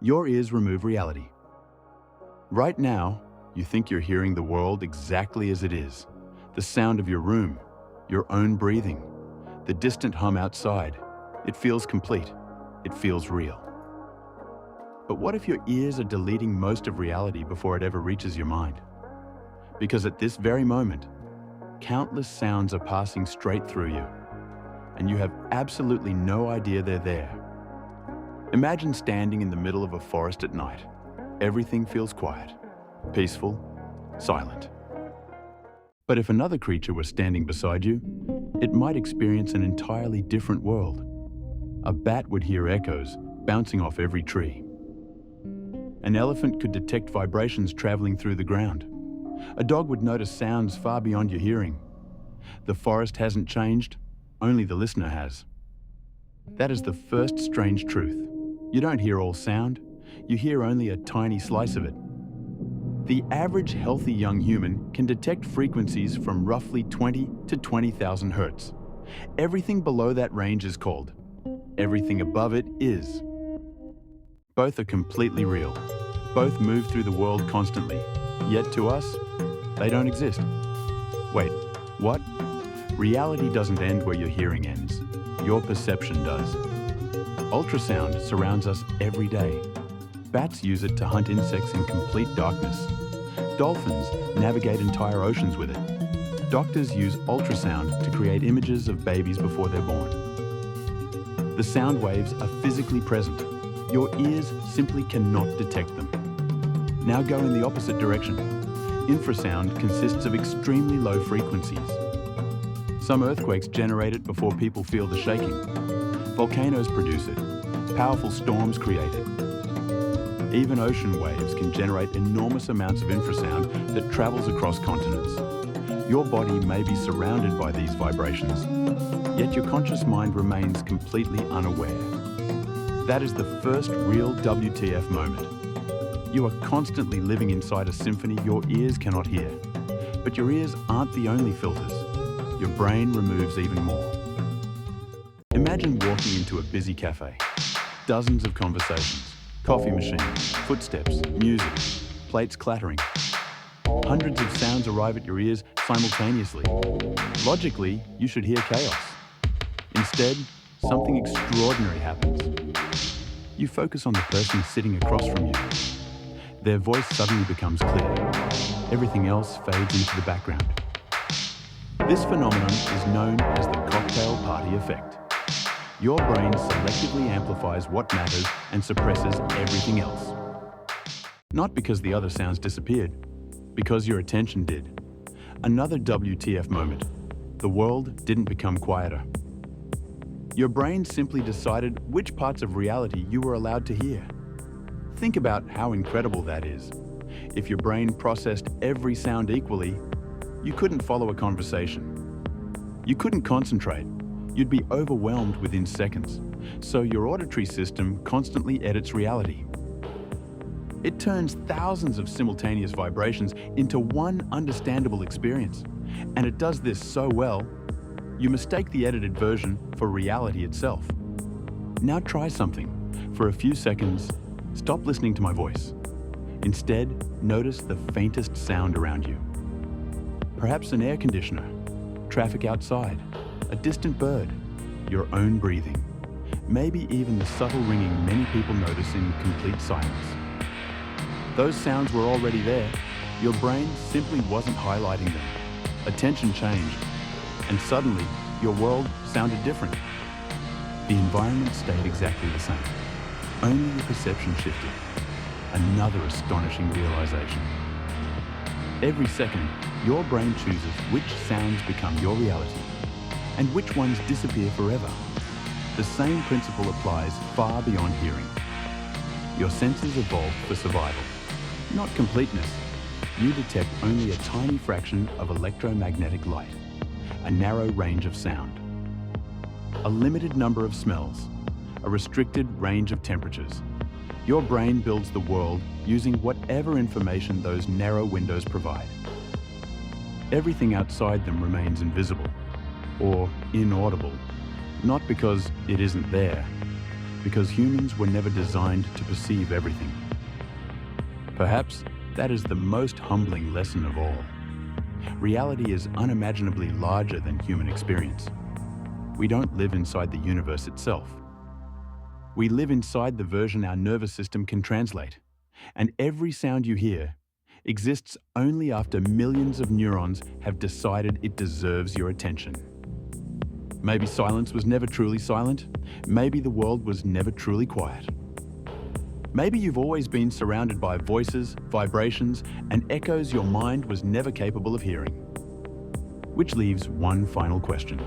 Your ears remove reality. Right now, you think you're hearing the world exactly as it is. The sound of your room, your own breathing, the distant hum outside. It feels complete. It feels real. But what if your ears are deleting most of reality before it ever reaches your mind? Because at this very moment, countless sounds are passing straight through you, and you have absolutely no idea they're there. Imagine standing in the middle of a forest at night. Everything feels quiet, peaceful, silent. But if another creature were standing beside you, it might experience an entirely different world. A bat would hear echoes bouncing off every tree. An elephant could detect vibrations traveling through the ground. A dog would notice sounds far beyond your hearing. The forest hasn't changed, only the listener has. That is the first strange truth. You don't hear all sound, you hear only a tiny slice of it. The average healthy young human can detect frequencies from roughly 20 to 20,000 hertz. Everything below that range is cold. Everything above it is. Both are completely real. Both move through the world constantly. Yet to us, they don't exist. Wait, what? Reality doesn't end where your hearing ends. Your perception does. Ultrasound surrounds us every day. Bats use it to hunt insects in complete darkness. Dolphins navigate entire oceans with it. Doctors use ultrasound to create images of babies before they're born. The sound waves are physically present. Your ears simply cannot detect them. Now go in the opposite direction. Infrasound consists of extremely low frequencies. Some earthquakes generate it before people feel the shaking. Volcanoes produce it. Powerful storms create it. Even ocean waves can generate enormous amounts of infrasound that travels across continents. Your body may be surrounded by these vibrations, yet your conscious mind remains completely unaware. That is the first real WTF moment. You are constantly living inside a symphony your ears cannot hear. But your ears aren't the only filters. Your brain removes even more. Imagine walking into a busy cafe. Dozens of conversations, coffee machines, footsteps, music, plates clattering. Hundreds of sounds arrive at your ears simultaneously. Logically, you should hear chaos. Instead, something extraordinary happens. You focus on the person sitting across from you. Their voice suddenly becomes clear. Everything else fades into the background. This phenomenon is known as the cocktail party effect. Your brain selectively amplifies what matters and suppresses everything else. Not because the other sounds disappeared, because your attention did. Another WTF moment. The world didn't become quieter. Your brain simply decided which parts of reality you were allowed to hear. Think about how incredible that is. If your brain processed every sound equally, you couldn't follow a conversation. You couldn't concentrate. You'd be overwhelmed within seconds. So your auditory system constantly edits reality. It turns thousands of simultaneous vibrations into one understandable experience. And it does this so well, you mistake the edited version for reality itself. Now try something. For a few seconds, stop listening to my voice. Instead, notice the faintest sound around you. Perhaps an air conditioner, traffic outside, a distant bird, your own breathing. Maybe even the subtle ringing many people notice in complete silence. Those sounds were already there. Your brain simply wasn't highlighting them. Attention changed, and suddenly your world sounded different. The environment stayed exactly the same. Only your perception shifted. Another astonishing realization. Every second, your brain chooses which sounds become your reality and which ones disappear forever. The same principle applies far beyond hearing. Your senses evolved for survival, not completeness. You detect only a tiny fraction of electromagnetic light, a narrow range of sound, a limited number of smells, a restricted range of temperatures. Your brain builds the world using whatever information those narrow windows provide. Everything outside them remains invisible or inaudible, not because it isn't there, because humans were never designed to perceive everything. Perhaps that is the most humbling lesson of all. Reality is unimaginably larger than human experience. We don't live inside the universe itself. We live inside the version our nervous system can translate, and every sound you hear exists only after millions of neurons have decided it deserves your attention. Maybe silence was never truly silent. Maybe the world was never truly quiet. Maybe you've always been surrounded by voices, vibrations, and echoes your mind was never capable of hearing. Which leaves one final question.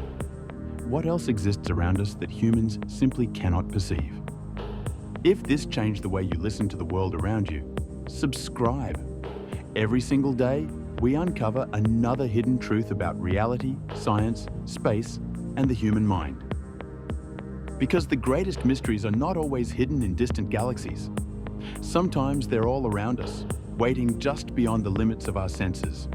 What else exists around us that humans simply cannot perceive? If this changed the way you listen to the world around you, subscribe. Every single day, we uncover another hidden truth about reality, science, space, and the human mind. Because the greatest mysteries are not always hidden in distant galaxies. Sometimes they're all around us, waiting just beyond the limits of our senses.